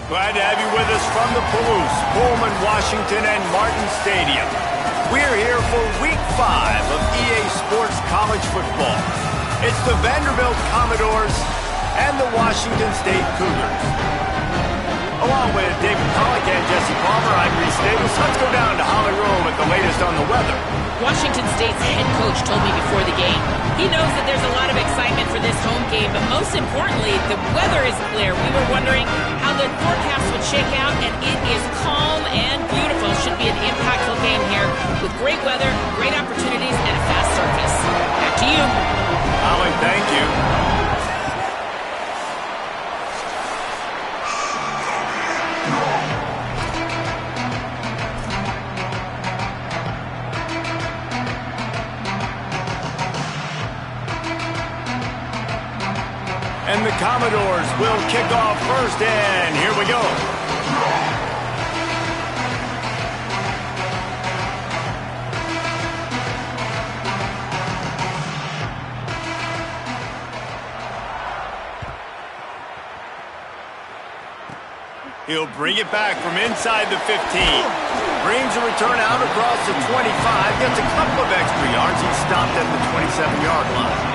Glad to have you with us from the Palouse, Pullman, Washington, and Martin Stadium. We're here for Week 5 of EA Sports College Football. It's the Vanderbilt Commodores and the Washington State Cougars. Along with David Pollock and Jesse Palmer, I'm Reese Davis. Let's go down to Holly Rowe with the latest on the weather. Washington State's head coach told me before the game, he knows that there's a lot of excitement for this home game, but most importantly, the weather is clear. We were wondering how the forecast would shake out, and it is calm and beautiful. Should be an impactful game here with great weather, great opportunities, and a fast surface. Back to you. Holly, thank you. And the Commodores will kick off first, and here we go. He'll bring it back from inside the 15. Brings a return out across the 25. Gets a couple of extra yards. He's stopped at the 27-yard line.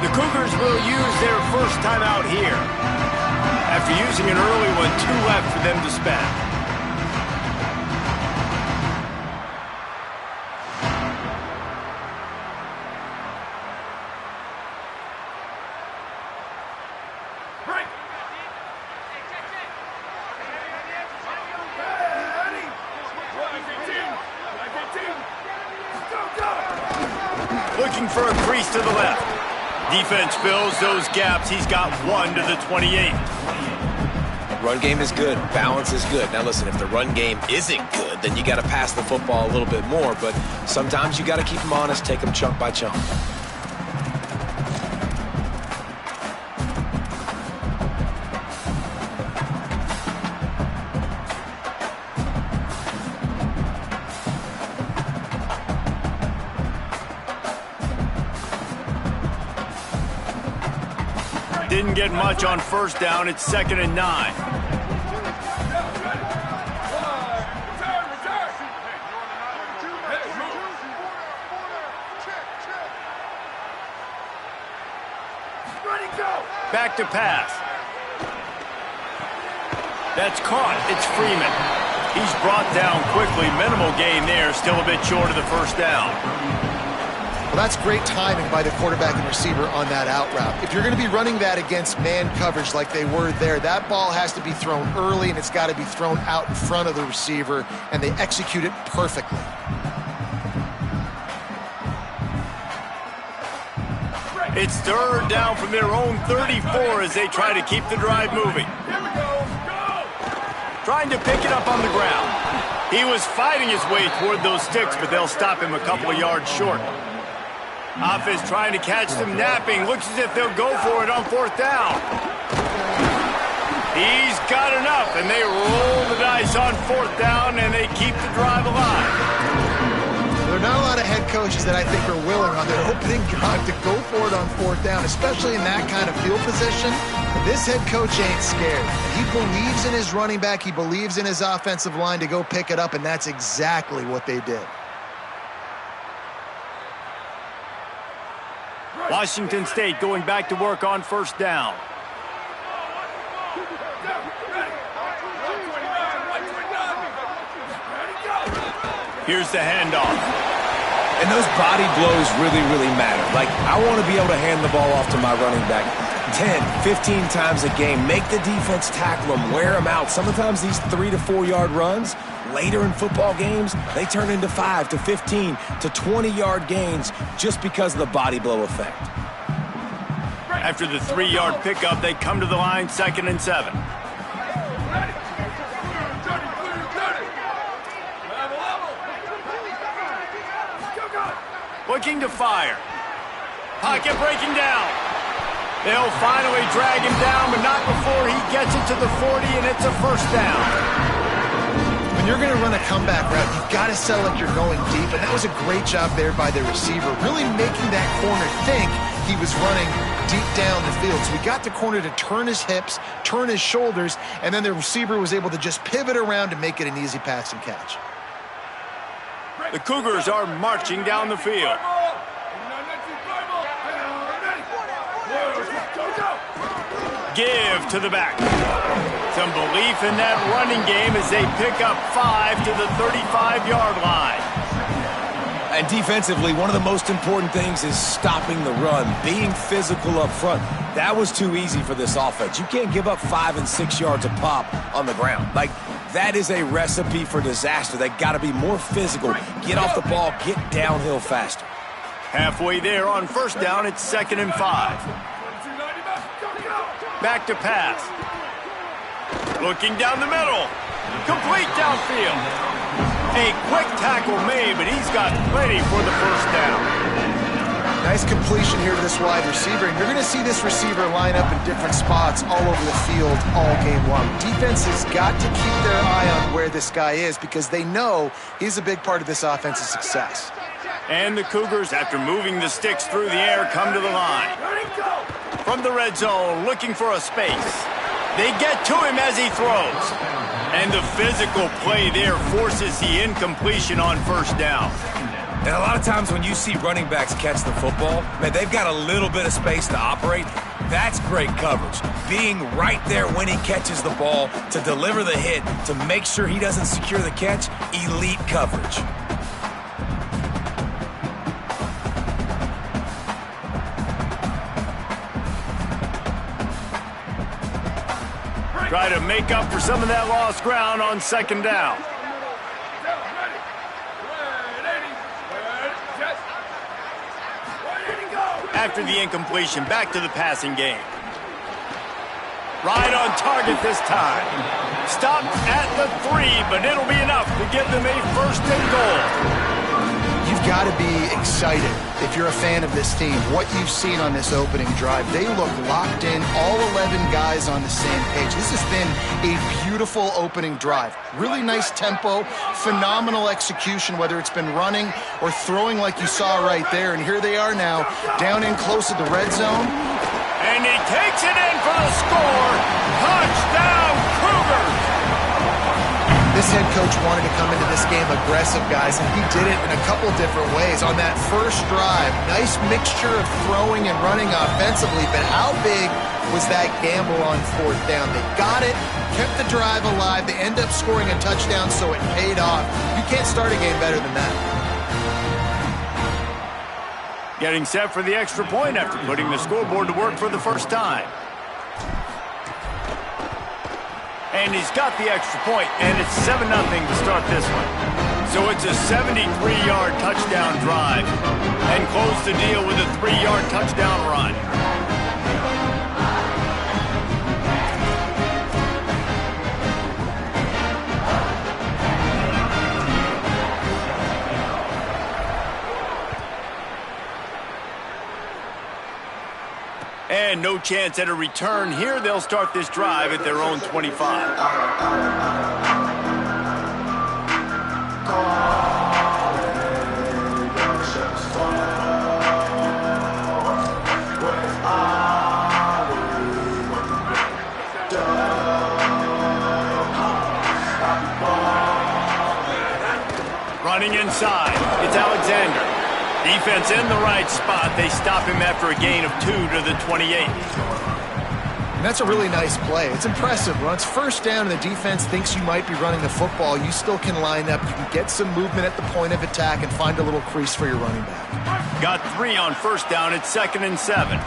The Cougars will use their first time out here. After using an early one, 2 left for them to spend. Looking for a crease to the left. Defense fills those gaps. He's got 1 to the 28. Run game is good. Balance is good. Now listen, if the run game isn't good, then you got to pass the football a little bit more. But sometimes you got to keep them honest, take them chunk by chunk. Didn't get much on first down. It's 2nd and 9. Back to pass. That's caught. It's Freeman. He's brought down quickly. Minimal gain there. Still a bit short of the first down. Well, that's great timing by the quarterback and receiver on that out route. If you're going to be running that against man coverage like they were there, that ball has to be thrown early, and it's got to be thrown out in front of the receiver, and they execute it perfectly. It's 3rd down from their own 34 as they try to keep the drive moving. Trying to pick it up on the ground. He was fighting his way toward those sticks, but they'll stop him a couple of yards short. Offense trying to catch them napping. Looks as if they'll go for it on 4th down. He's got enough, and they roll the dice on 4th down, and they keep the drive alive. There are not a lot of head coaches that I think are willing on their opening drive to go for it on 4th down, especially in that kind of field position. This head coach ain't scared. He believes in his running back. He believes in his offensive line to go pick it up, and that's exactly what they did. Washington State going back to work on 1st down. Here's the handoff. And those body blows really, really matter. Like, I want to be able to hand the ball off to my running back 10, 15 times a game. Make the defense tackle them, wear them out. Sometimes these 3 to 4 yard runs, later in football games, they turn into 5 to 15 to 20-yard gains just because of the body blow effect. After the 3-yard pickup, they come to the line, 2nd and 7. Looking to fire. Pocket breaking down. They'll finally drag him down, but not before he gets it to the 40, and it's a first down. When you're going to run a comeback route, you've got to sell like you're going deep, and that was a great job there by the receiver, really making that corner think he was running deep down the field. So we got the corner to turn his hips, turn his shoulders, and then the receiver was able to just pivot around to make it an easy pass and catch. The Cougars are marching down the field. Give to the back. Some belief in that running game as they pick up 5 to the 35-yard line. And defensively, one of the most important things is stopping the run, being physical up front. That was too easy for this offense. You can't give up 5 and 6 yards a pop on the ground. Like, that is a recipe for disaster. They got to be more physical, get off the ball, get downhill faster. Halfway there on first down, it's 2nd and 5. Back to pass. Looking down the middle. Complete downfield. A quick tackle made, but he's got plenty for the first down. Nice completion here to this wide receiver. And you're going to see this receiver line up in different spots all over the field all game long. Defense has got to keep their eye on where this guy is because they know he's a big part of this offense's success. And the Cougars, after moving the sticks through the air, come to the line. From the red zone, looking for a space. They get to him as he throws. And the physical play there forces the incompletion on first down. And a lot of times when you see running backs catch the football, man, they've got a little bit of space to operate. That's great coverage. Being right there when he catches the ball to deliver the hit, to make sure he doesn't secure the catch, elite coverage. Try to make up for some of that lost ground on second down. After the incompletion, back to the passing game. Right on target this time. Stopped at the 3, but it'll be enough to give them a first and goal. You've got to be excited if you're a fan of this team. What you've seen on this opening drive, they look locked in, all 11 guys on the same page. This has been a beautiful opening drive. Really nice tempo, phenomenal execution, whether it's been running or throwing like you saw right there. And here they are now, down in close to the red zone. And he takes it in for the score. Touchdown, Cougars! This head coach wanted to come into this game aggressive, guys, and he did it in a couple different ways. On that first drive, nice mixture of throwing and running offensively, but how big was that gamble on fourth down? They got it, kept the drive alive, they end up scoring a touchdown, so it paid off. You can't start a game better than that. Getting set for the extra point after putting the scoreboard to work for the first time. And he's got the extra point, and it's 7-0 to start this one. So it's a 73-yard touchdown drive, and close the deal with a 3-yard touchdown run. And no chance at a return here. They'll start this drive at their own 25. Running inside, it's Alexander. Defense in the right spot. They stop him after a gain of 2 to the 28. And that's a really nice play. It's impressive. When it's first down and the defense thinks you might be running the football, you still can line up. You can get some movement at the point of attack and find a little crease for your running back. Got 3 on first down. It's 2nd and 7.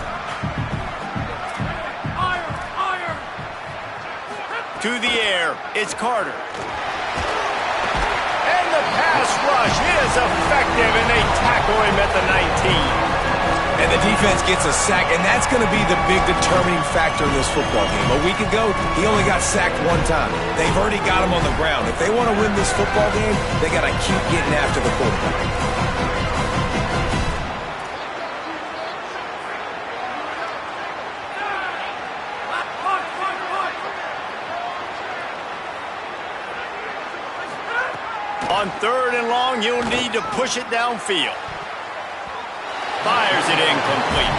To the air, it's Carter. The pass rush is effective, and they tackle him at the 19. And the defense gets a sack, and that's going to be the big determining factor in this football game. A week ago, he only got sacked 1 time. They've already got him on the ground. If they want to win this football game, they got to keep getting after the quarterback. On 3rd and long, you'll need to push it downfield. Fires it incomplete.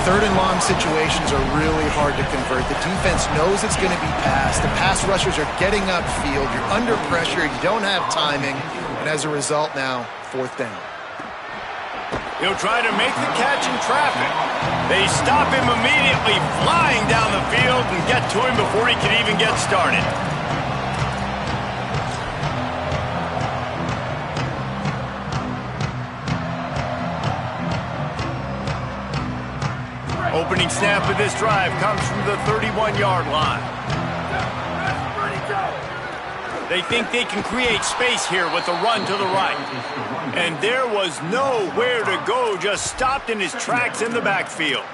3rd and long situations are really hard to convert. The defense knows it's going to be passed. The pass rushers are getting upfield. You're under pressure. You don't have timing. And as a result now, 4th down. He'll try to make the catch in traffic. They stop him immediately, flying down the field and get to him before he can even get started. Opening snap of this drive comes from the 31-yard line. They think they can create space here with a run to the right. And there was nowhere to go, just stopped in his tracks in the backfield.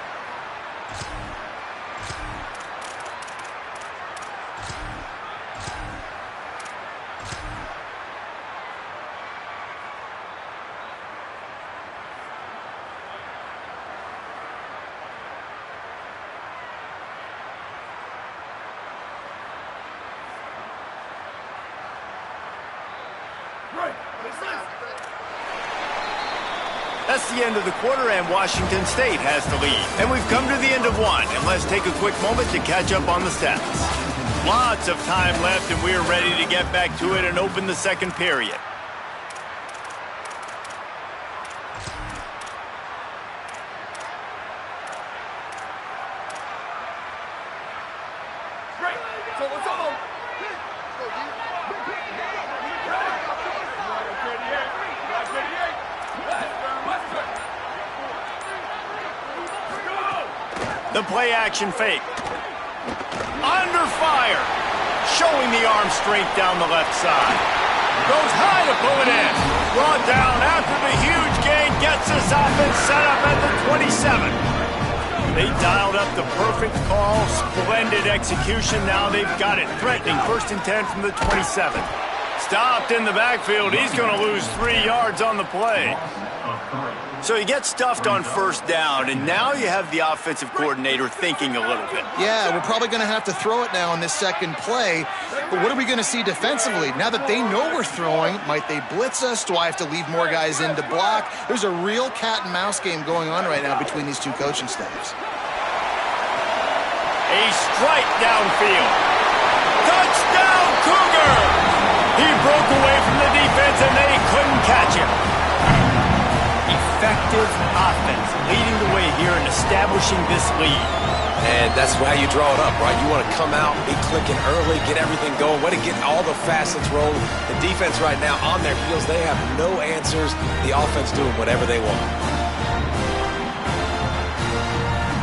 That's the end of the quarter, and Washington State has the lead. And we've come to the end of one, and let's take a quick moment to catch up on the stats. Lots of time left, and we're ready to get back to it and open the second period. The play-action fake. Under fire. Showing the arm strength down the left side. Goes high to pull it in. Brought down after the huge gain. Gets this offense set up at the 27. They dialed up the perfect call. Splendid execution. Now they've got it. Threatening 1st and 10 from the 27. Stopped in the backfield. He's going to lose 3 yards on the play. So you get stuffed on 1st down, and now you have the offensive coordinator thinking a little bit. Yeah, we're probably going to have to throw it now on this second play. But what are we going to see defensively? Now that they know we're throwing, might they blitz us? Do I have to leave more guys in to block? There's a real cat and mouse game going on right now between these two coaching staffs. A strike downfield. Touchdown, Cougar! He broke away from the defense, and they couldn't catch him. Effective offense leading the way here and establishing this lead. And that's how you draw it up, right? You want to come out, be clicking early, get everything going, want to get all the facets rolling. The defense right now on their heels, they have no answers. The offense doing whatever they want.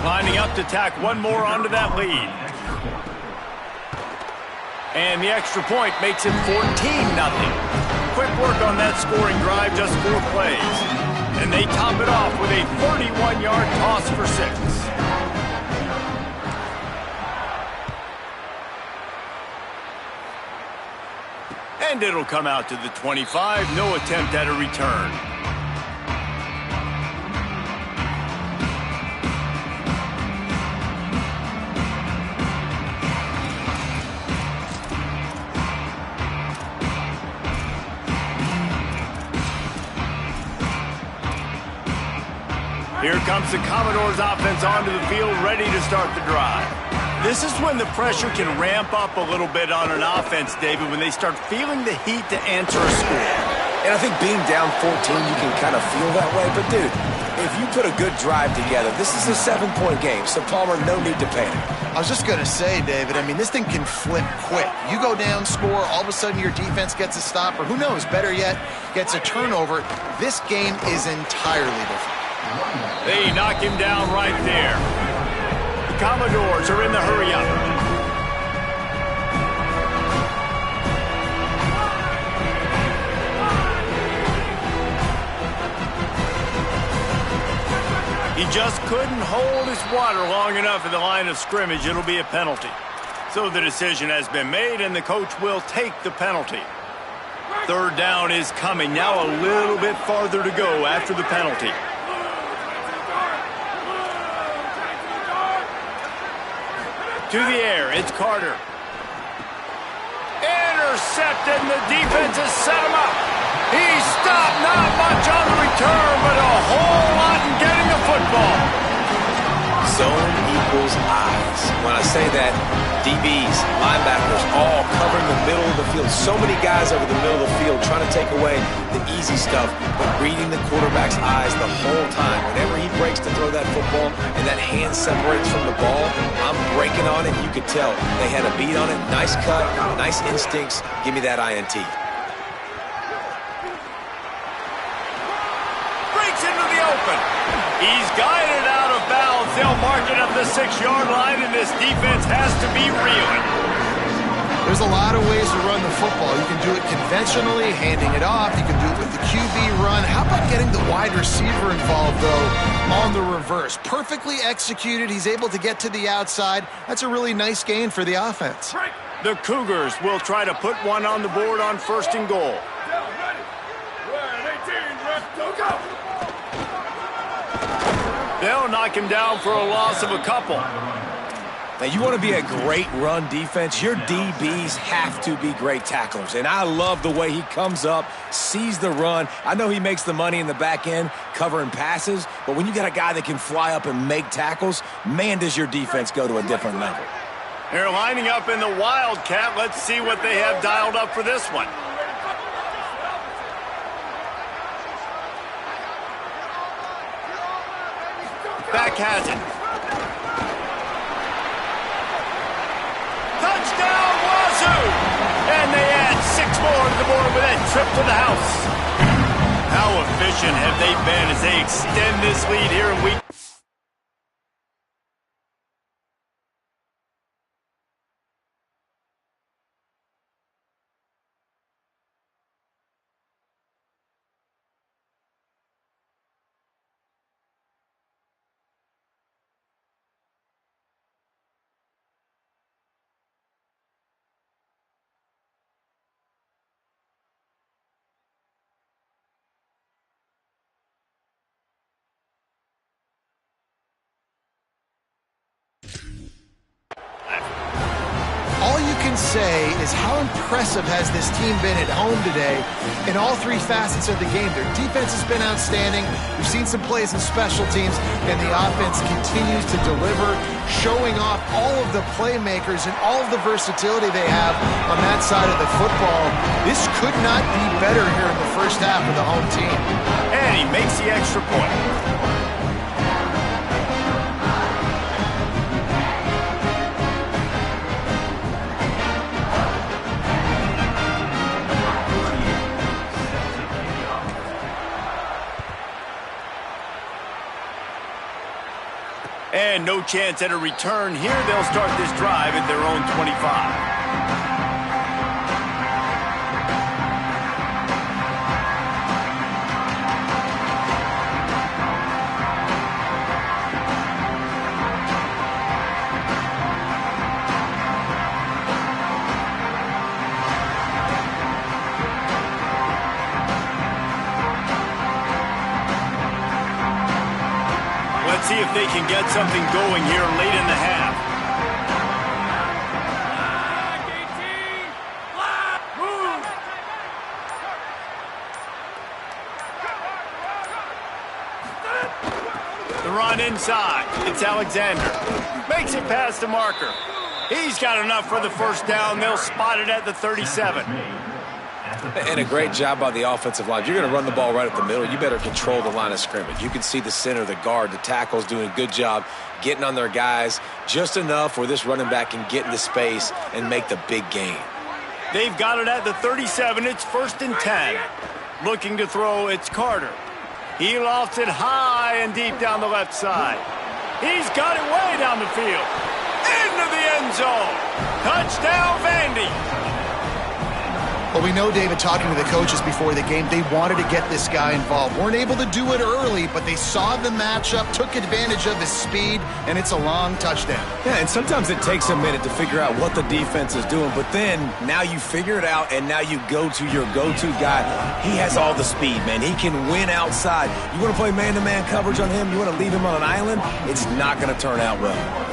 Lining up to tack one more onto that lead. And the extra point makes it 14-0. Quick work on that scoring drive, just 4 plays. And they top it off with a 31-yard toss for 6. And it'll come out to the 25. No attempt at a return. Here comes the Commodores offense onto the field, ready to start the drive. This is when the pressure can ramp up a little bit on an offense, David, when they start feeling the heat to answer a score. And I think being down 14, you can kind of feel that way. But, dude, if you put a good drive together, this is a 7-point game, so Palmer, no need to panic. I was just going to say, David, I mean, this thing can flip quick. You go down, score, all of a sudden your defense gets a stop, or who knows, better yet, gets a turnover. This game is entirely different. They knock him down right there. The Commodores are in the hurry-up. He just couldn't hold his water long enough at the line of scrimmage. It'll be a penalty. So the decision has been made, and the coach will take the penalty. 3rd down is coming. Now a little bit farther to go after the penalty. To the air, it's Carter. intercepted, and the defense has set him up. He stopped, not much on the return, but a whole lot in getting the football. Zone equals eyes. When I say that, DBs, linebackers, all covering the middle of the field. So many guys over the middle of the field trying to take away the easy stuff, but reading the quarterback's eyes the whole time. Whenever he breaks to throw that football and that hand separates from the ball, I'm breaking on it. You could tell they had a beat on it. Nice cut, nice instincts. Give me that INT. Breaks into the open. He's guided out of bounds. They'll mark it at the 6-yard line, and this defense has to be reeling. There's a lot of ways to run the football. You can do it conventionally, handing it off. You can do it with the QB run. How about getting the wide receiver involved, though, on the reverse? Perfectly executed. He's able to get to the outside. That's a really nice gain for the offense. The Cougars will try to put one on the board on 1st and goal. They'll knock him down for a loss of a couple. Now, you want to be a great run defense, your DBs have to be great tacklers. And I love the way he comes up, sees the run. I know he makes the money in the back end covering passes, but when you got a guy that can fly up and make tackles, man, does your defense go to a different level. They're lining up in the Wildcat. Let's see what they have dialed up for this one. Back has it. Touchdown, Wazoo! And they add 6 more to the board with that trip to the house. How efficient have they been as they extend this lead here in week? Say is how impressive has this team been at home today in all 3 facets of the game. Their defense has been outstanding. We've seen some plays in special teams, and the offense continues to deliver, showing off all of the playmakers and all of the versatility they have on that side of the football. This could not be better here in the first half of the home team. And he makes the extra point. And no chance at a return here. They'll start this drive at their own 25. See if they can get something going here late in the half. The run inside. It's Alexander. Makes it past the marker. He's got enough for the first down. They'll spot it at the 37. And a great job by the offensive line. If you're going to run the ball right up the middle, you better control the line of scrimmage. You can see the center, the guard, the tackles doing a good job getting on their guys just enough where this running back can get into space and make the big gain. They've got it at the 37. It's 1st and 10. Looking to throw, it's Carter. He lofts it high and deep down the left side. He's got it way down the field. Into the end zone. Touchdown, Vandy. Well, we know, David, talking to the coaches before the game, they wanted to get this guy involved. Weren't able to do it early, but they saw the matchup, took advantage of his speed, and it's a long touchdown. Yeah, and sometimes it takes a minute to figure out what the defense is doing, but then now you figure it out, and now you go to your go-to guy. He has all the speed, man. He can win outside. You want to play man-to-man coverage on him? You want to leave him on an island? It's not going to turn out well.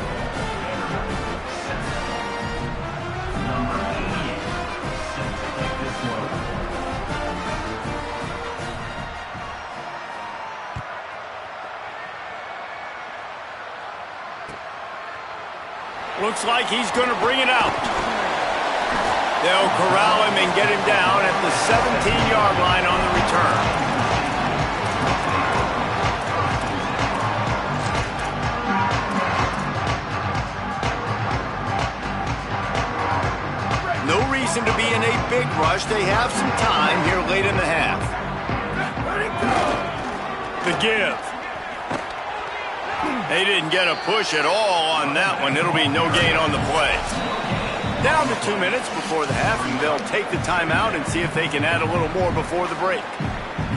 Looks like he's going to bring it out. They'll corral him and get him down at the 17-yard line on the return. No reason to be in a big rush. They have some time here late in the half. The give. They didn't get a push at all on that one. It'll be no gain on the play. Down to 2 minutes before the half, and they'll take the timeout and see if they can add a little more before the break.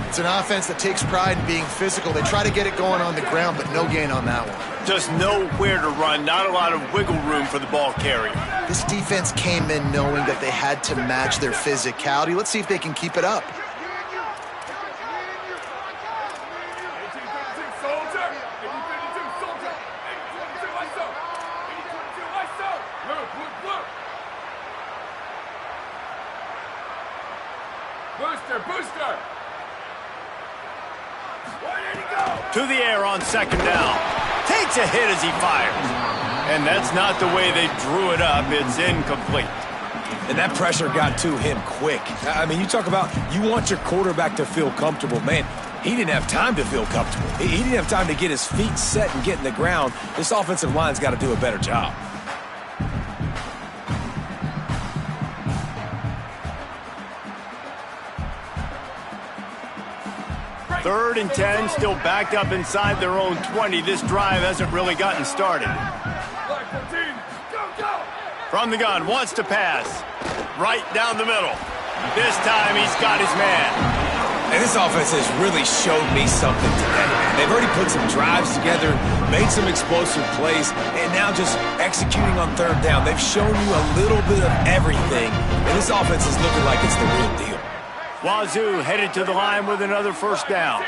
It's an offense that takes pride in being physical. They try to get it going on the ground, but no gain on that one. Just nowhere to run, not a lot of wiggle room for the ball carrier. This defense came in knowing that they had to match their physicality. Let's see if they can keep it up. Booster! To the air on second down. Takes a hit as he fires. And that's not the way they drew it up. It's incomplete. And that pressure got to him quick. I mean, you talk about you want your quarterback to feel comfortable. Man, he didn't have time to feel comfortable. He didn't have time to get his feet set and get in the ground. This offensive line's got to do a better job. Third and 10, still backed up inside their own 20. This drive hasn't really gotten started. From the gun, wants to pass. Right down the middle. This time he's got his man. And this offense has really showed me something today, man. They've already put some drives together, made some explosive plays, and now just executing on third down. They've shown you a little bit of everything, and this offense is looking like it's the real deal. Wazoo headed to the line with another first down.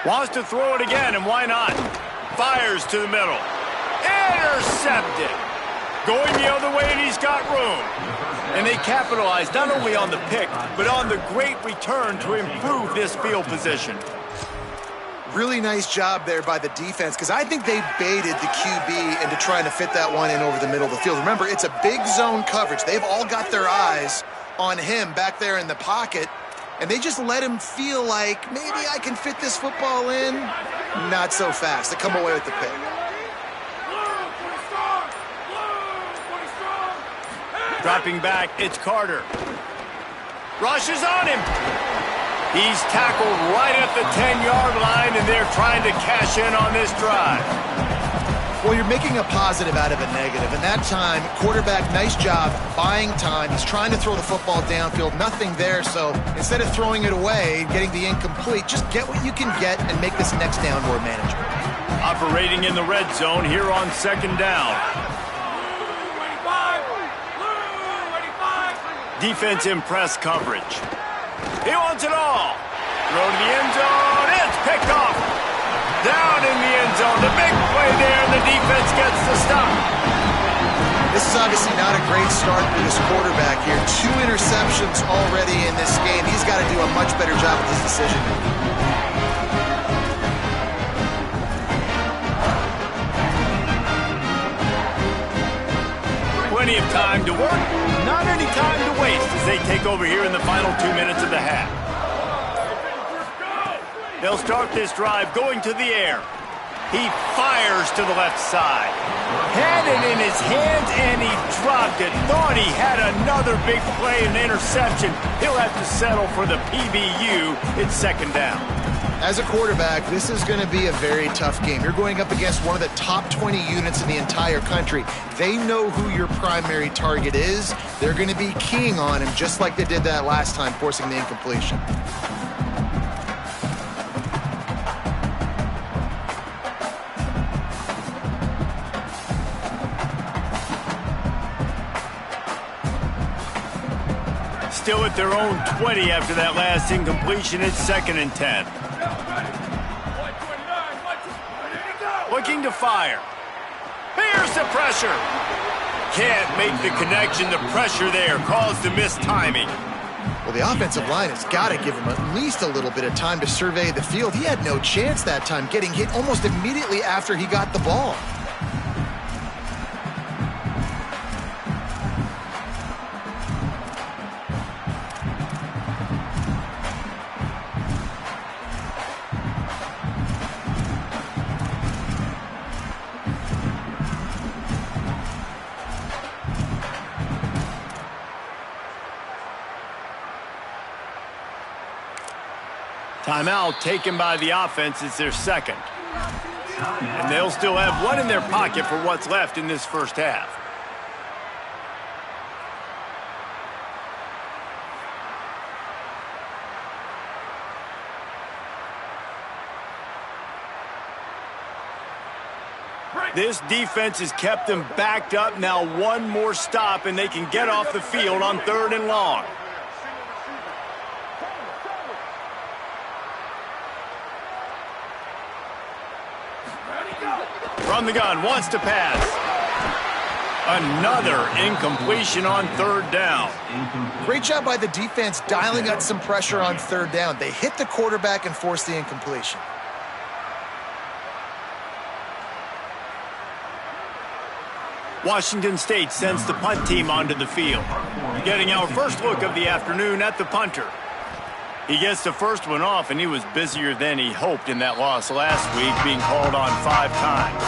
Wants to throw it again, and why not? Fires to the middle. Intercepted. Going the other way, and he's got room. And they capitalized not only on the pick, but on the great return to improve this field position. Really nice job there by the defense, because I think they baited the QB into trying to fit that one in over the middle of the field. Remember, it's a big zone coverage. They've all got their eyes on him back there in the pocket, and they just let him feel like, maybe I can fit this football in. Not so fast. They come away with the pick. Dropping back, it's Carter. Rushes on him. He's tackled right at the 10-yard line, and they're trying to cash in on this drive. Well, you're making a positive out of a negative, and that time, quarterback, nice job buying time. He's trying to throw the football downfield, nothing there, so instead of throwing it away, getting the incomplete, just get what you can get and make this next down more manageable. Operating in the red zone here on second down. Defense in press coverage. He wants it all. Throw to the end zone. It's picked off. Down in the end zone. The big play there, and the defense gets the stop. This is obviously not a great start for this quarterback here. 2 interceptions already in this game. He's got to do a much better job with his decision making. Plenty of time to work, not any time to waste as they take over here in the final 2 minutes of the half. They'll start this drive going to the air. He fires to the left side. Had it in his hands and he dropped it. Thought he had another big play and interception. He'll have to settle for the PBU. It's second down. As a quarterback, this is going to be a very tough game. You're going up against one of the top 20 units in the entire country. They know who your primary target is. They're going to be keying on him just like they did that last time, forcing the incompletion. Still at their own 20 after that last incompletion. It's second and 10. Looking to fire. Here's the pressure. Can't make the connection. The pressure there caused the missed timing. Well, the offensive line has got to give him at least a little bit of time to survey the field. He had no chance that time, getting hit almost immediately after he got the ball. Timeout taken by the offense. It's their second. And they'll still have one in their pocket for what's left in this first half. This defense has kept them backed up. Now one more stop and they can get off the field on 3rd and long. From the gun, wants to pass. Another incompletion on 3rd down. Great job by the defense dialing up some pressure on 3rd down. They hit the quarterback and forced the incompletion. Washington State sends the punt team onto the field. Getting our first look of the afternoon at the punter. He gets the first one off, and he was busier than he hoped in that loss last week, being called on 5 times.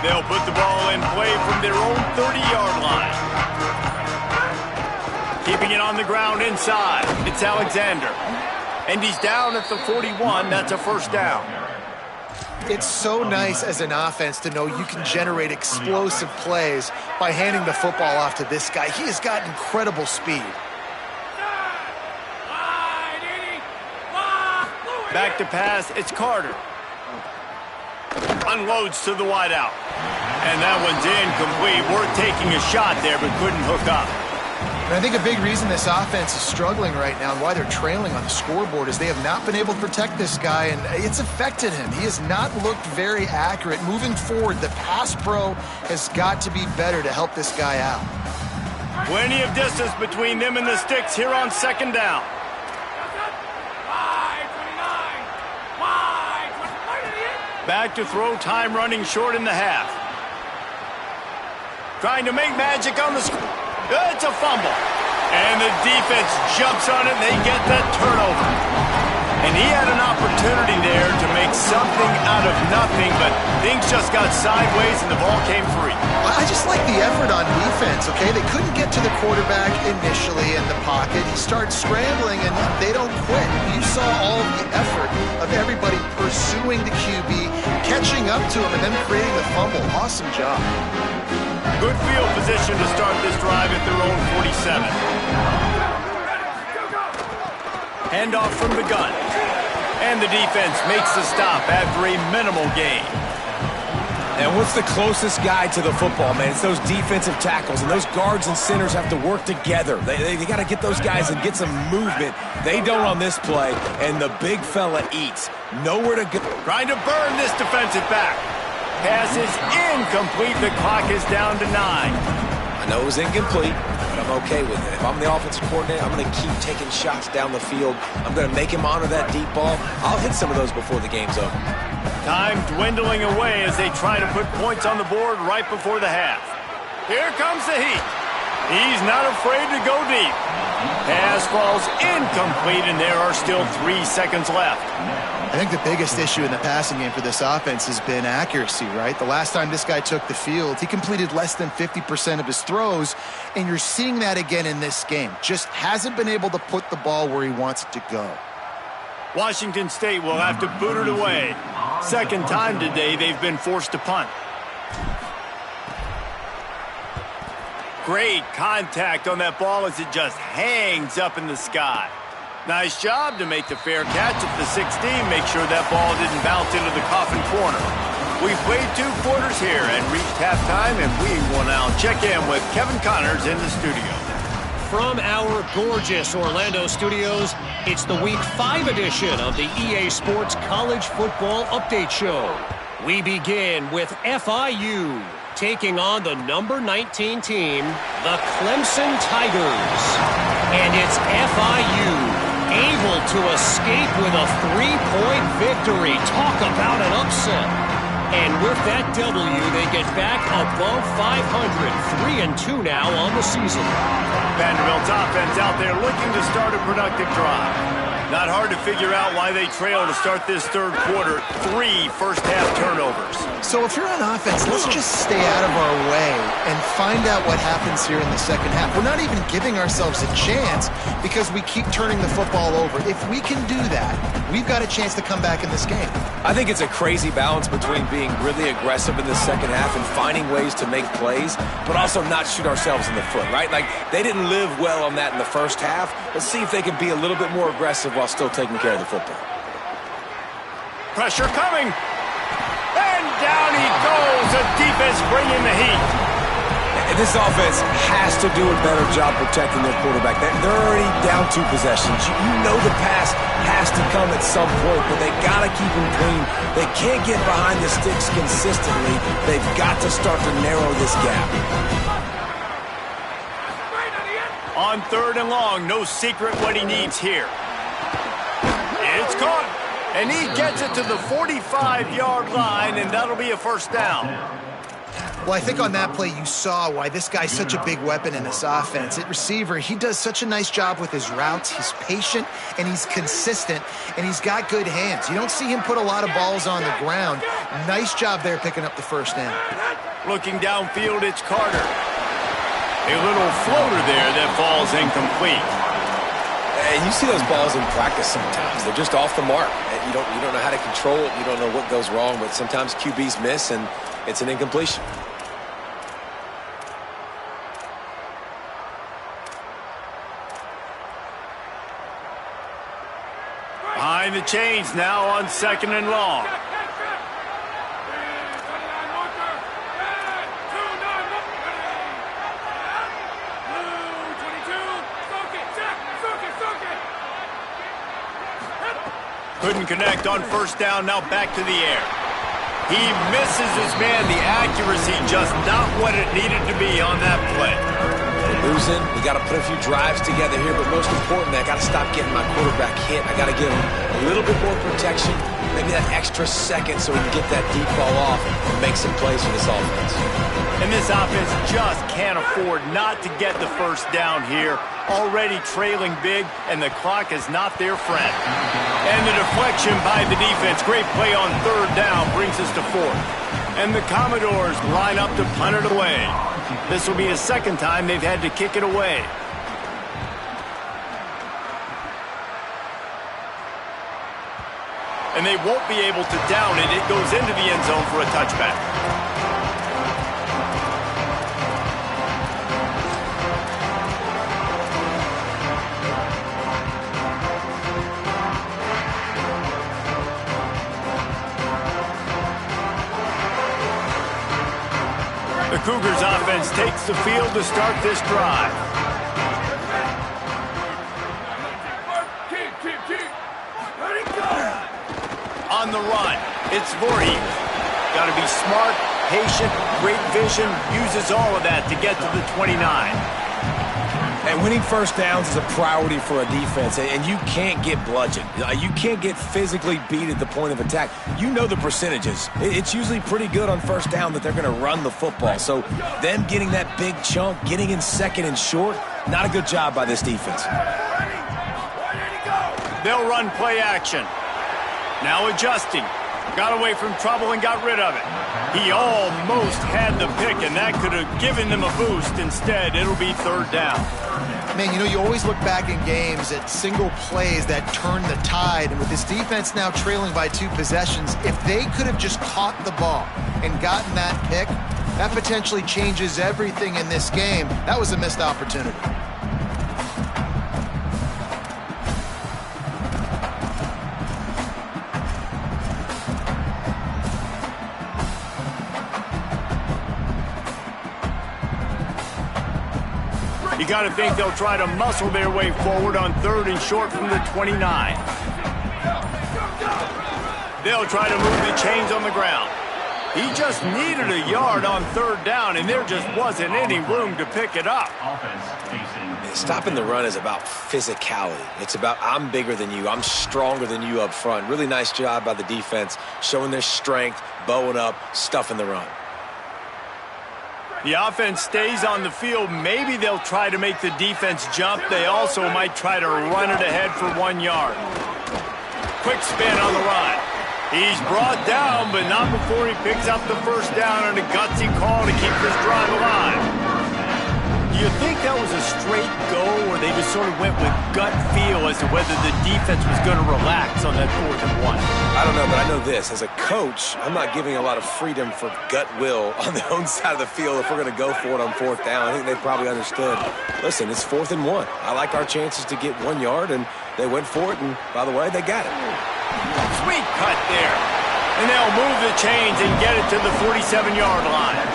They'll put the ball in play from their own 30-yard line. Keeping it on the ground inside. It's Alexander. And he's down at the 41. That's a first down. It's so nice as an offense to know you can generate explosive plays by handing the football off to this guy. He has got incredible speed. Back to pass. It's Carter. Unloads to the wideout. And that one's incomplete. Worth taking a shot there, but couldn't hook up. And I think a big reason this offense is struggling right now and why they're trailing on the scoreboard is they have not been able to protect this guy, and it's affected him. He has not looked very accurate. Moving forward, the pass pro has got to be better to help this guy out. Plenty of distance between them and the sticks here on 2nd down. Back to throw, time running short in the half. Trying to make magic on the screen. It's a fumble. And the defense jumps on it, and they get that turnover. And he had an opportunity there to make something out of nothing, but things just got sideways and the ball came free. I just like the effort on defense, okay? They couldn't get to the quarterback initially in the pocket. He starts scrambling, and they don't quit. You saw all of the effort of everybody pursuing the QB, catching up to him, and then creating the fumble. Awesome job. Good field position to start this drive at their own 47. Handoff from the gun. And the defense makes the stop after a minimal gain. And what's the closest guy to the football, man? It's those defensive tackles, and those guards and centers have to work together. They got to get those guys and get some movement. They don't on this play, and the big fella eats. Nowhere to go. Trying to burn this defensive back. Pass is incomplete. The clock is down to 9. I know it was incomplete, but I'm okay with it. If I'm the offensive coordinator, I'm going to keep taking shots down the field. I'm going to make him honor that deep ball. I'll hit some of those before the game's over. Time dwindling away as they try to put points on the board right before the half. Here comes the heat. He's not afraid to go deep. Pass falls incomplete, and there are still 3 seconds left. I think the biggest issue in the passing game for this offense has been accuracy, right? The last time this guy took the field, he completed less than 50% of his throws, and you're seeing that again in this game. Just hasn't been able to put the ball where he wants it to go. Washington State will have to boot it away. Second time today they've been forced to punt. Great contact on that ball as it just hangs up in the sky. Nice job to make the fair catch at the 16. Make sure that ball didn't bounce into the coffin corner. We've played 2 quarters here and reached halftime, and we will now check in with Kevin Connors in the studio. from our gorgeous Orlando studios, it's the Week 5 edition of the EA Sports College Football Update Show. We begin with FIU taking on the number 19 team, the Clemson Tigers. And it's FIU able to escape with a 3-point victory. Talk about an upset. And with that W, they get back above 500, 3-2 now on the season. Vanderbilt's offense out there looking to start a productive drive. Not hard to figure out why they trail to start this third quarter. 3 first-half turnovers. So if you're on offense, let's just stay out of our way and find out what happens here in the second half. We're not even giving ourselves a chance because we keep turning the football over. If we can do that, we've got a chance to come back in this game. I think it's a crazy balance between being really aggressive in the second half and finding ways to make plays, but also not shoot ourselves in the foot, right? Like, they didn't live well on that in the first half. Let's see if they can be a little bit more aggressive while still taking care of the football. Pressure coming. And down he goes. The defense bringing the heat. This offense has to do a better job protecting their quarterback. They're already down 2 possessions. You know the pass has to come at some point, but they got to keep him clean. They can't get behind the sticks consistently. They've got to start to narrow this gap. On 3rd and long, no secret what he needs here. It's caught, and he gets it to the 45-yard line, and that'll be a first down. Well, I think on that play you saw why this guy's such a big weapon in this offense. At receiver, he does such a nice job with his routes. He's patient, and he's consistent, and he's got good hands. You don't see him put a lot of balls on the ground. Nice job there picking up the first down. Looking downfield, it's Carter. A little floater there that falls incomplete. And you see those balls in practice sometimes. They're just off the mark. You don't know how to control it. You don't know what goes wrong, but sometimes QBs miss, and it's an incompletion. Behind the chains now on 2nd and long. Couldn't connect on first down, now back to the air. He misses his man. The accuracy just not what it needed to be on that play. Losing, we got to put a few drives together here, but most importantly, I got to stop getting my quarterback hit. I got to give him a little bit more protection, maybe that extra second so he can get that deep ball off and make some plays for this offense. And this offense just can't afford not to get the first down here. Already trailing big, and the clock is not their friend. And the deflection by the defense. Great play on 3rd down brings us to 4th. And the Commodores line up to punt it away. This will be the 2nd time they've had to kick it away. And they won't be able to down it. It goes into the end zone for a touchback. The Cougars offense takes the field to start this drive. On the run, it's Voorhees. Got to be smart, patient, great vision, uses all of that to get to the 29. And winning first downs is a priority for a defense, and you can't get bludgeoned. You can't get physically beat at the point of attack. You know the percentages. It's usually pretty good on first down that they're going to run the football. So them getting that big chunk, getting in 2nd and short, not a good job by this defense. They'll run play action. Now adjusting. Got away from trouble and got rid of it. He almost had the pick, and that could have given them a boost. Instead, it'll be 3rd down. Man, you know, you always look back in games at single plays that turn the tide. And with this defense now trailing by 2 possessions, if they could have just caught the ball and gotten that pick, that potentially changes everything in this game. That was a missed opportunity. He You got to think they'll try to muscle their way forward on 3rd and short from the 29. They'll try to move the chains on the ground. He just needed a yard on 3rd down, and there just wasn't any room to pick it up. Stopping the run is about physicality. It's about I'm bigger than you. I'm stronger than you up front. Really nice job by the defense, showing their strength, bowing up, stuffing the run. The offense stays on the field. Maybe they'll try to make the defense jump. They also might try to run it ahead for 1 yard. Quick spin on the run. He's brought down, but not before he picks up the 1st down on a gutsy call to keep this drive alive. Do you think that was a straight go, or they just sort of went with gut feel as to whether the defense was going to relax on that 4th and 1? I don't know, but I know this. As a coach, I'm not giving a lot of freedom for gut will on the own side of the field if we're going to go for it on 4th down. I think they probably understood, listen, it's 4th and 1. I like our chances to get 1 yard, and they went for it, and by the way, they got it. Sweet cut there. And they'll move the chains and get it to the 47-yard line.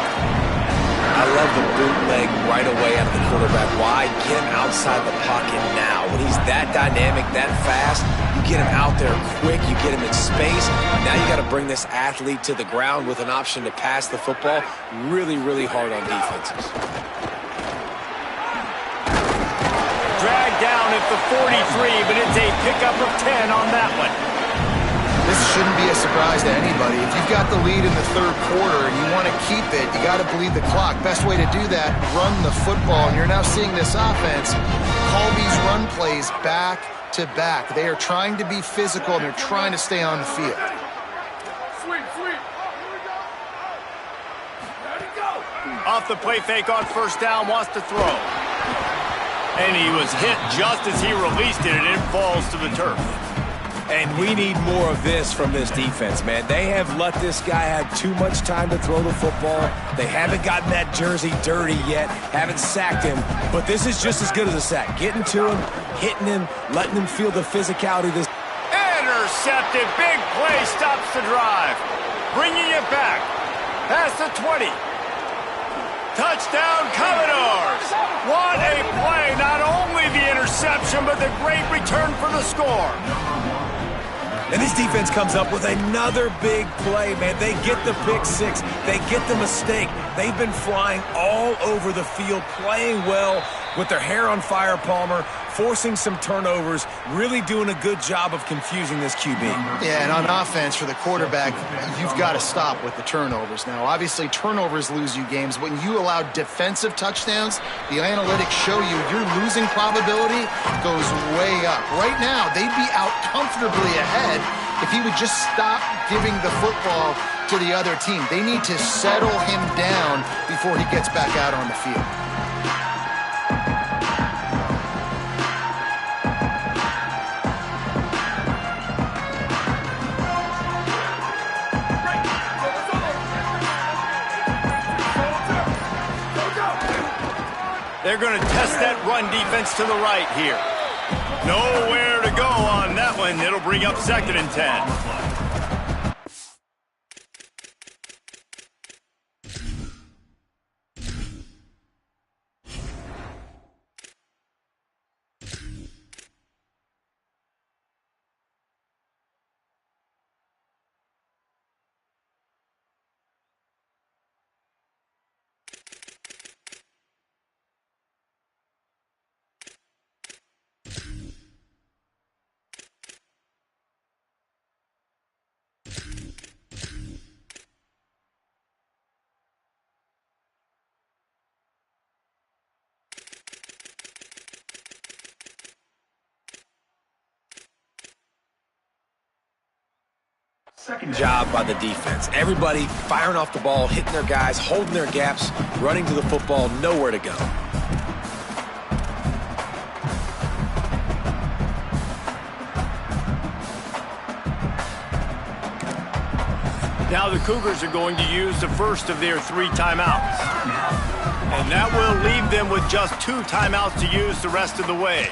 I love the bootleg right away out of the quarterback. Why? Get him outside the pocket now. When he's that dynamic, that fast, you get him out there quick, you get him in space. Now you got to bring this athlete to the ground with an option to pass the football. Really, really hard on defenses. Dragged down at the 43, but it's a pickup of 10 on that one. This shouldn't be a surprise to anybody. If you've got the lead in the 3rd quarter and you want to keep it, you got to bleed the clock. Best way to do that, run the football. And you're now seeing this offense call these run plays back to back. They are trying to be physical, and they're trying to stay on the field. Sweep. Ready, go. Off the play fake on 1st down, wants to throw. And he was hit just as he released it, and it falls to the turf. And we need more of this from this defense, man. They have let this guy have too much time to throw the football. They haven't gotten that jersey dirty yet, haven't sacked him. But this is just as good as a sack. Getting to him, hitting him, letting him feel the physicality of this. Intercepted. Big play stops the drive. Bringing it back. Past the 20. Touchdown, Commodores. What a play. Not only the interception, but the great return for the score. And this defense comes up with another big play, man. They get the pick six. They get the mistake. They've been flying all over the field, playing well with their hair on fire, Palmer, forcing some turnovers, really doing a good job of confusing this QB. Yeah, and on offense for the quarterback, you've got to stop with the turnovers. Now, obviously, turnovers lose you games. When you allow defensive touchdowns, the analytics show you your losing probability goes way up. Right now, they'd be out comfortably ahead if he would just stop giving the football to the other team. They need to settle him down before he gets back out on the field. They're going to test that run defense to the right here. Nowhere to go on that one. It'll bring up 2nd and 10. Second job by the defense. Everybody firing off the ball, hitting their guys, holding their gaps, running to the football, nowhere to go. Now the Cougars are going to use the first of their 3 timeouts. And that will leave them with just 2 timeouts to use the rest of the way.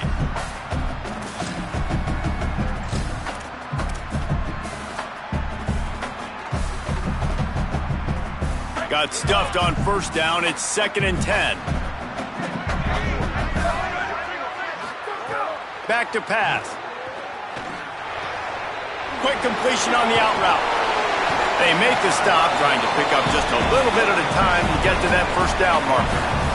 Got stuffed on 1st down. It's 2nd and 10. back to pass. Quick completion on the out route. They make the stop, trying to pick up just a little bit at a time to get to that first down marker.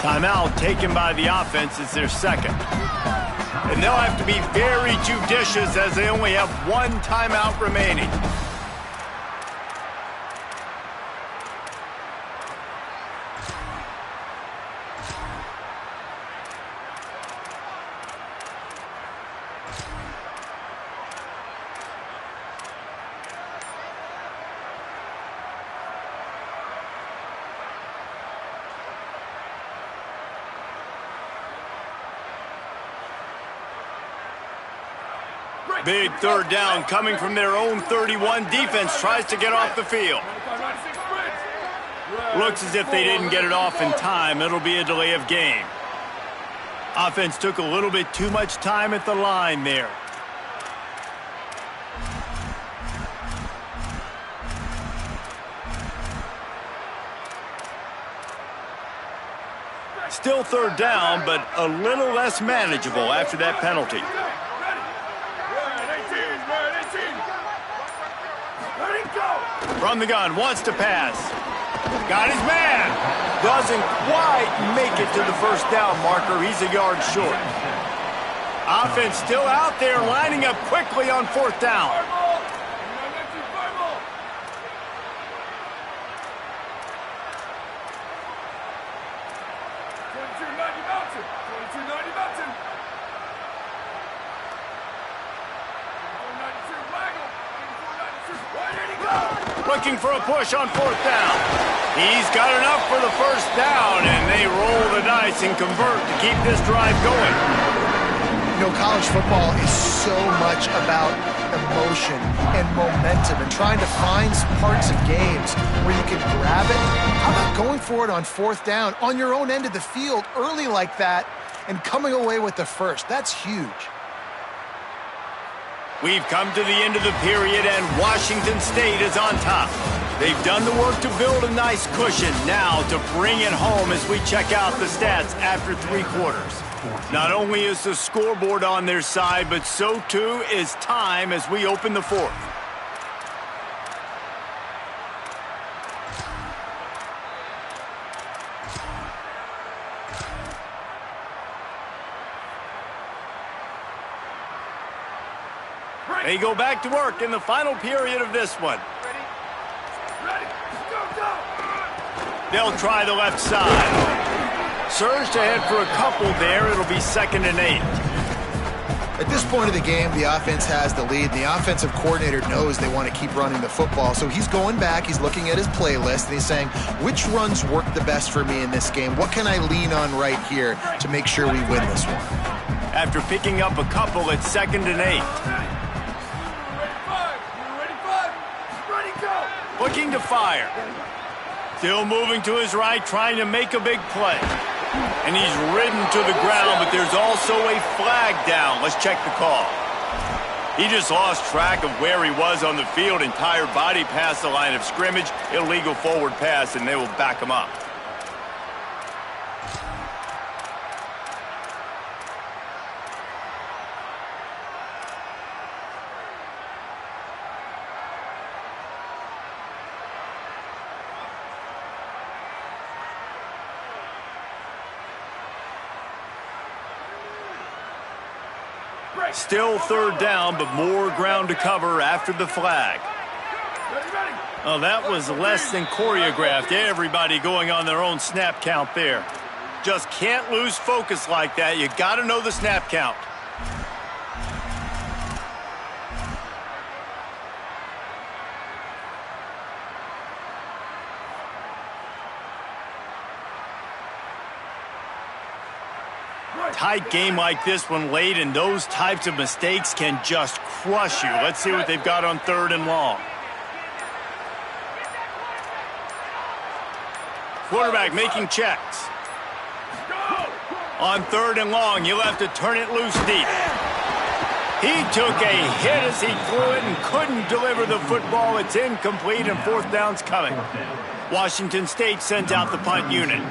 Timeout taken by the offense is their second. And they'll have to be very judicious as they only have one timeout remaining. Big third down coming from their own 31. Defense tries to get off the field. Looks as if they didn't get it off in time. It'll be a delay of game. Offense took a little bit too much time at the line there. Still third down, but a little less manageable after that penalty. From the gun, wants to pass. Got his man. Doesn't quite make it to the first down marker. He's a yard short. Offense still out there, lining up quickly on fourth down. Looking for a push on fourth down. He's got enough for the first down, and they roll the dice and convert to keep this drive going. You know, college football is so much about emotion and momentum and trying to find parts of games where you can grab it. How about going for it on fourth down on your own end of the field early like that and coming away with the first? That's huge. We've come to the end of the period, and Washington State is on top. They've done the work to build a nice cushion. Now to bring it home as we check out the stats after three quarters. Not only is the scoreboard on their side, but so too is time as we open the fourth. They go back to work in the final period of this one. Ready, go, go! They'll try the left side. Surged ahead for a couple there. It'll be 2nd and 8. At this point of the game, the offense has the lead. The offensive coordinator knows they want to keep running the football. So he's going back, he's looking at his playlist, and he's saying, which runs work the best for me in this game? What can I lean on right here to make sure we win this one? After picking up a couple, it's 2nd and 8. Looking to fire. Still moving to his right, trying to make a big play. And he's ridden to the ground, but there's also a flag down. Let's check the call. He just lost track of where he was on the field. Entire body past the line of scrimmage. Illegal forward pass, and they will back him up. Still third down, but more ground to cover after the flag. Oh, that was less than choreographed. Everybody going on their own snap count there. Just can't lose focus like that. You got to know the snap count. Tight game like this one late, and those types of mistakes can just crush you. Let's see what they've got on 3rd and long. Quarterback making checks. On 3rd and long, you'll have to turn it loose deep. He took a hit as he threw it and couldn't deliver the football. It's incomplete, and 4th down's coming. Washington State sends out the punt unit.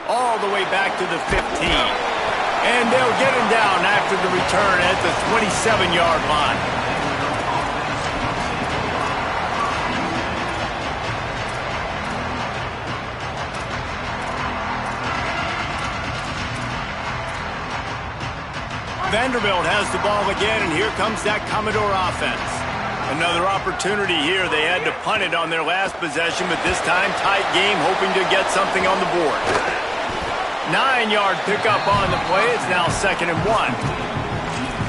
All the way back to the 15. And they'll get him down after the return at the 27-yard line. Vanderbilt has the ball again, and here comes that Commodore offense. Another opportunity here. They had to punt it on their last possession, but this time tight game, hoping to get something on the board. 9-yard pickup on the play. It's now 2nd and 1.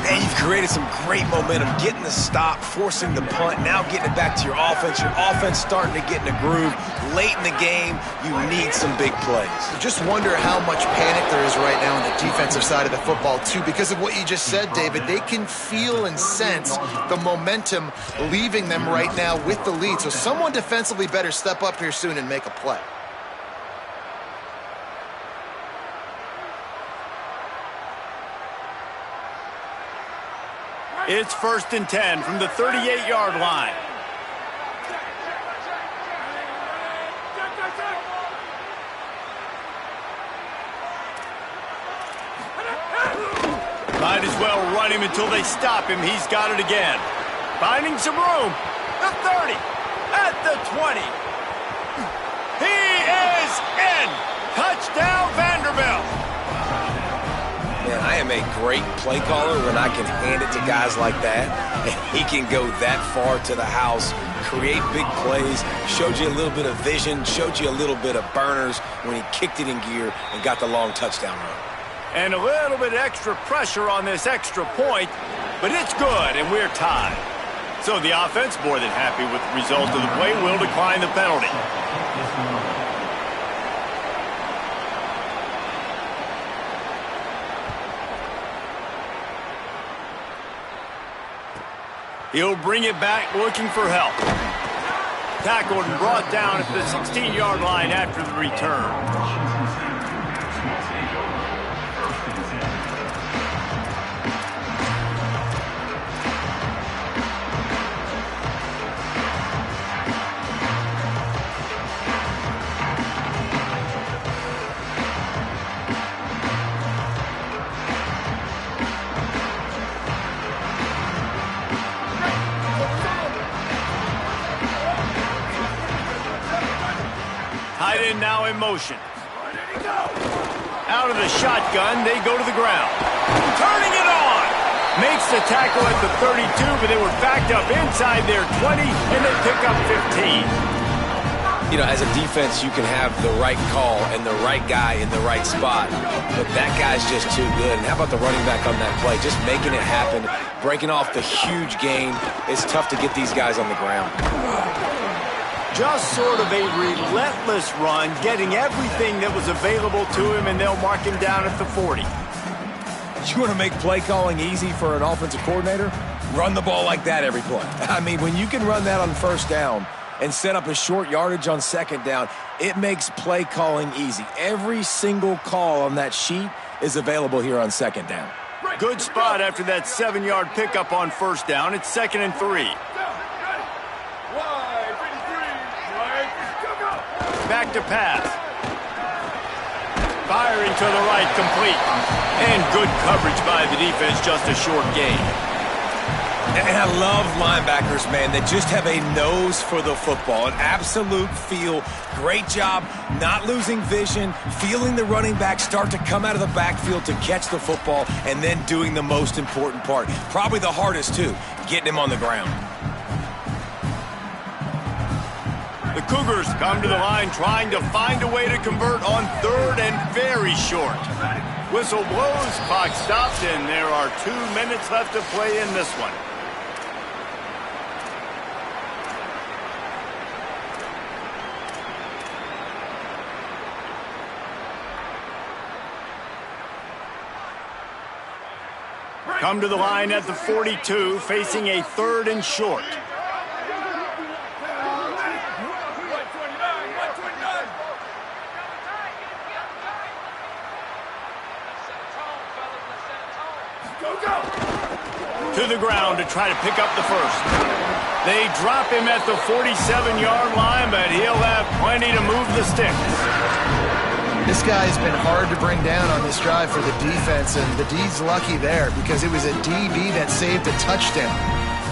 And you've created some great momentum, getting the stop, forcing the punt, now getting it back to your offense. Your offense starting to get in a groove. Late in the game, you need some big plays. Just wonder how much panic there is right now on the defensive side of the football, too. Because of what you just said, David, they can feel and sense the momentum leaving them right now with the lead. So someone defensively better step up here soon and make a play. It's 1st and 10 from the 38-yard line. Might as well run him until they stop him. He's got it again. Finding some room. The 30. At the 20. He is in. Touchdown, Vanderbilt. Man, I am a great play caller when I can hand it to guys like that. And he can go that far to the house, create big plays, showed you a little bit of vision, showed you a little bit of burners when he kicked it in gear and got the long touchdown run. And a little bit extra pressure on this extra point, but it's good, and we're tied. So the offense, more than happy with the result of the play, will decline the penalty. He'll bring it back looking for help. Tackled and brought down at the 16-yard line after the return. Tight end now in motion. Out of the shotgun, they go to the ground. Turning it on. Makes the tackle at the 32, but they were backed up inside their 20, and they pick up 15. You know, as a defense, you can have the right call and the right guy in the right spot, but that guy's just too good. And how about the running back on that play? Just making it happen, breaking off the huge gain. It's tough to get these guys on the ground. Just sort of a relentless run, getting everything that was available to him, and they'll mark him down at the 40. You want to make play calling easy for an offensive coordinator? Run the ball like that every play. I mean, when you can run that on 1st down and set up a short yardage on 2nd down, it makes play calling easy. Every single call on that sheet is available here on 2nd down. Good spot after that 7-yard pickup on 1st down. It's 2nd and 3. Back to pass. Firing to the right, complete. And good coverage by the defense, just a short gain. And I love linebackers, man, that just have a nose for the football, an absolute feel. Great job not losing vision, feeling the running back start to come out of the backfield to catch the football, and then doing the most important part. Probably the hardest, too, getting him on the ground. The Cougars come to the line trying to find a way to convert on 3rd and very short. Whistle blows, clock stops, and there are 2 minutes left to play in this one. Come to the line at the 42, facing a 3rd and short. To the ground to try to pick up the first. They drop him at the 47-yard line, but he'll have plenty to move the sticks. This guy's been hard to bring down on this drive for the defense, and the D's lucky there because it was a DB that saved a touchdown.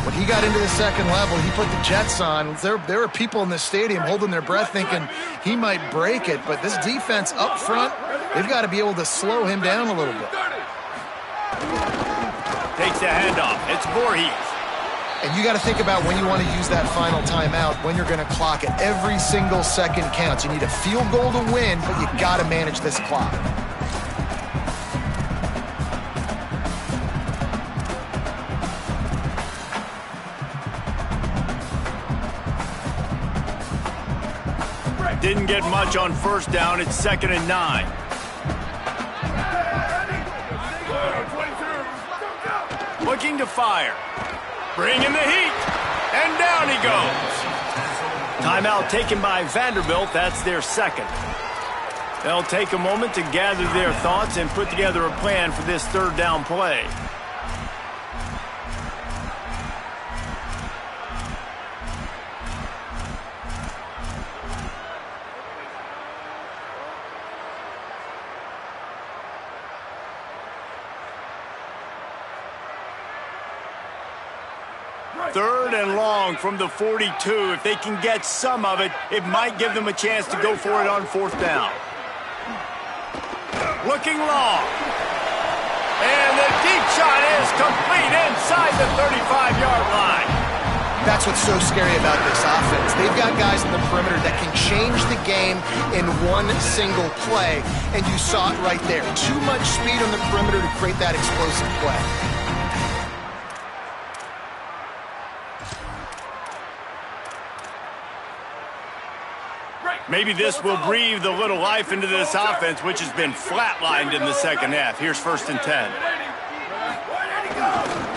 When he got into the second level, he put the Jets on. There were people in the stadium holding their breath thinking he might break it, but this defense up front, they've got to be able to slow him down a little bit. Takes the handoff. It's Voorhees. And you got to think about when you want to use that final timeout, when you're going to clock it. Every single second counts. You need a field goal to win, but you got to manage this clock. Didn't get much on first down. It's 2nd and 9. Looking to fire. Bringing the heat. And down he goes. Timeout taken by Vanderbilt. That's their second. They'll take a moment to gather their thoughts and put together a plan for this third down play. Third and long from the 42. If they can get some of it, it might give them a chance to go for it on fourth down. Looking long. And the deep shot is complete inside the 35-yard line. That's what's so scary about this offense. They've got guys in the perimeter that can change the game in one single play, and you saw it right there. Too much speed on the perimeter to create that explosive play. Maybe this will breathe a little life into this offense, which has been flatlined in the second half. Here's 1st and 10.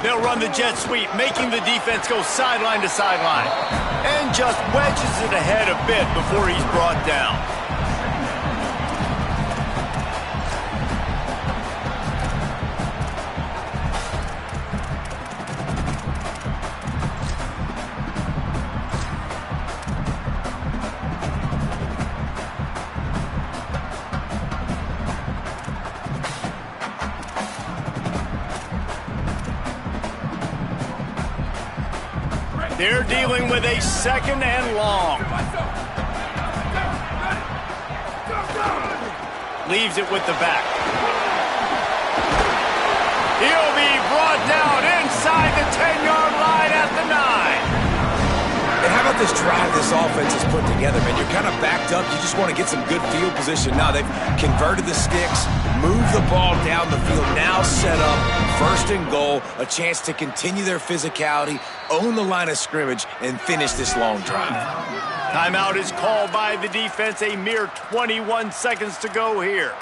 They'll run the jet sweep, making the defense go sideline to sideline. And just wedges it ahead a bit before he's brought down. They're dealing with a 2nd and long. Leaves it with the back. He'll be brought down inside the 10-yard line at the 9. And how about this drive this offense has put together, man? You're kind of backed up. You just want to get some good field position. Now they've converted the sticks, moved the ball down the field, now set up 1st and goal, a chance to continue their physicality, own the line of scrimmage, and finish this long drive. Timeout is called by the defense. A mere 21 seconds to go here.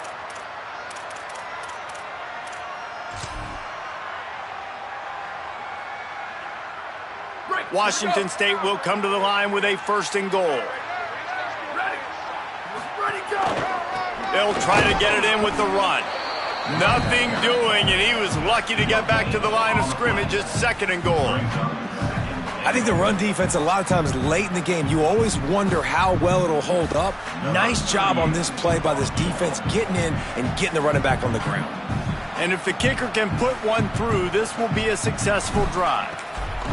Washington State will come to the line with a 1st and goal. They'll try to get it in with the run. Nothing doing, and he was lucky to get back to the line of scrimmage at 2nd and goal. I think the run defense, a lot of times late in the game, you always wonder how well it'll hold up. Nice job on this play by this defense, getting in and getting the running back on the ground. And if the kicker can put one through, this will be a successful drive.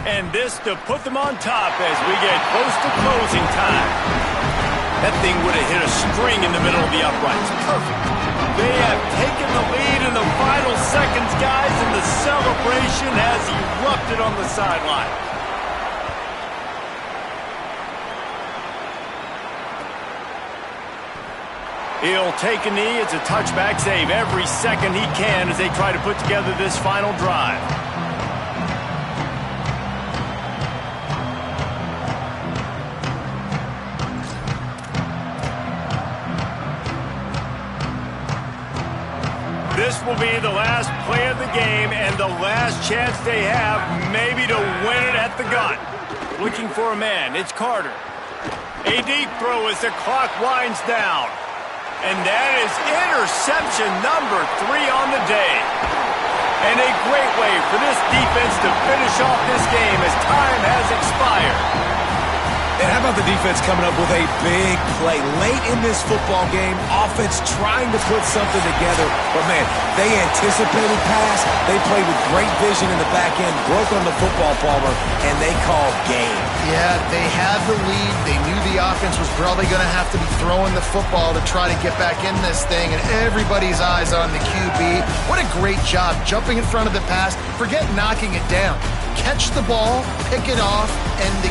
And this to put them on top as we get close to closing time. That thing would have hit a string in the middle of the uprights. Perfect. They have taken the lead in the final seconds, guys, and the celebration has erupted on the sideline. He'll take a knee. It's a touchback save every second he can as they try to put together this final drive. This will be the last play of the game and the last chance they have maybe to win it at the gun. Looking for a man. It's Carter. A deep throw as the clock winds down. And that is interception number 3 on the day. And a great way for this defense to finish off this game as time has expired. And how about the defense coming up with a big play late in this football game? Offense trying to put something together. But, man, they anticipated pass. They played with great vision in the back end, broke on the football, Palmer, and they called game. Yeah, they had the lead. They knew the offense was probably going to have to be throwing the football to try to get back in this thing, and everybody's eyes on the QB. What a great job jumping in front of the pass. Forget knocking it down. Catch the ball, pick it off, and the